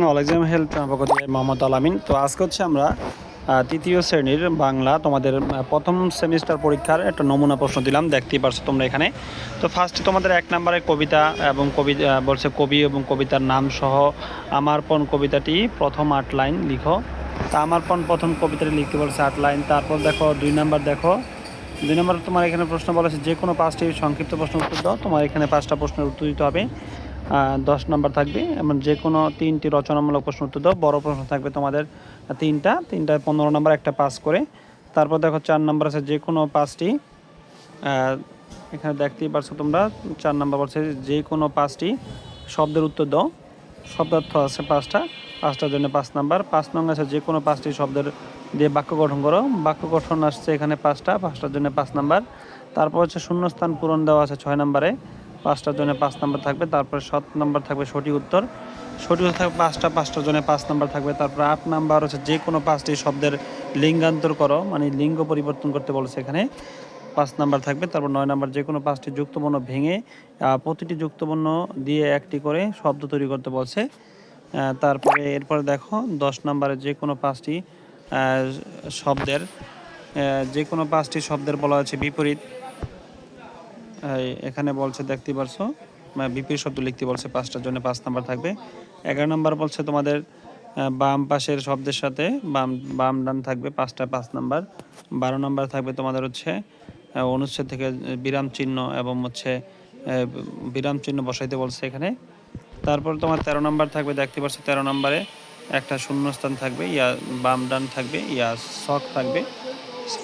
Knowledge health Mohammad আলামিন। তো আজকে হচ্ছে আমরা তৃতীয় শ্রেণীর বাংলা তোমাদের প্রথম সেমিস্টার পরীক্ষার একটা নমুনা প্রশ্ন দিলাম, দেখতেই পারছো তোমরা এখানে। তো ফার্স্টে তোমাদের 1 নম্বরে কবিতা এবং বলছে কবি এবং কবিতার নাম সহ আমারপণ কবিতাটি প্রথম 8 লাইন লিখো। তা আমারপণ প্রথম কবিতাটি লিখতে বলছে 8 লাইন। তারপর দেখো 2 নম্বর, দেখো 2 নম্বর তোমার এখানে প্রশ্ন বলেছে যে কোনো 5টি সংক্ষিপ্ত প্রশ্ন উত্তর দাও। তোমার এখানে 5টা প্রশ্নের উত্তর দিতে হবে। 10 নম্বর থাকবে এবং যে কোনো 3টি রচনামূলক প্রশ্ন উত্তর দাও। বড় প্রশ্ন থাকবে তোমাদের 3টায় 15 নম্বর, একটা পাস করে। তারপর দেখো 4 নম্বর আছে যে কোনো 5টি, এখানে দেখতেই পারছো তোমরা 4 নম্বর বলছে যে কোনো 5টি শব্দের উত্তর দাও। শব্দার্থ আছে 5টার জন্য 5 নম্বর। 5 নং আছে যে কোনো 5টি শব্দের দিয়ে বাক্য গঠন করো। বাক্য গঠন আসছে এখানে 5টার জন্য 5 নম্বর। তারপর হচ্ছে শূন্যস্থান পূরণ দেওয়া আছে 6 নম্বরে, 5টার জন্য 5 নম্বর থাকবে। তারপরে 7 নম্বর থাকবে সঠিক উত্তর, সঠিক উত্তর থাকবে 5টার জন্য 5 নম্বর থাকবে। তারপরে 8 নম্বর হচ্ছে যে কোনো 5টি শব্দের লিঙ্গান্তর করো, মানে লিঙ্গ পরিবর্তন করতে বলেছে এখানে, 5 নম্বর থাকবে। তারপর 9 নম্বর যে কোনো 5টি যুক্তবর্ণ ভেঙে প্রতিটি যুক্তবর্ণ দিয়ে একটি করে শব্দ তৈরি করতে বলছে। তারপরে এরপরে দেখো 10 নম্বরে যে কোনো 5টি শব্দের যে কোনো 5টি শব্দের বলা হচ্ছে বিপরীত। এখানে বলছে দেখতে পারছো বিপরীত শব্দ লিখতে বলছে, 5টার জন্য 5 নম্বর থাকবে। 11 নম্বর বলছে তোমাদের বাম পাশের শব্দের সাথে বাম ডান থাকবে, 5টা 5 নম্বর। 12 নম্বর থাকবে তোমাদের হচ্ছে অনুচ্ছেদ থেকে বিরাম চিহ্ন এবং হচ্ছে বিরাম চিহ্ন বসাইতে বলছে এখানে। তারপর তোমার 13 নম্বর থাকবে, দেখতে পাচ্ছ 13 নম্বরে একটা শূন্যস্থান থাকবে, বাম ডান থাকবে, শখ থাকবে,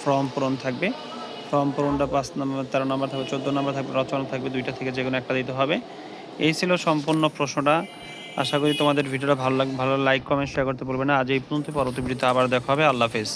ফর্ম পূরণ থাকবে। ফর্ম পূরণটা 5 নম্বর। 13 নম্বর থাকবে। 14 নম্বর থাকবে রচনা থাকবে, 2টা থেকে যে কোনো একটা দিতে হবে। এই ছিল সম্পূর্ণ প্রশ্নটা। আশা করি তোমাদের ভিডিওটা ভালো লাইক কমেন্ট শেয়ার করতে ভুলবে না। আজ এই পর্যন্ত, পরবর্তী ভিডিওতে আবার দেখা হবে। আল্লাহ হাফেজ।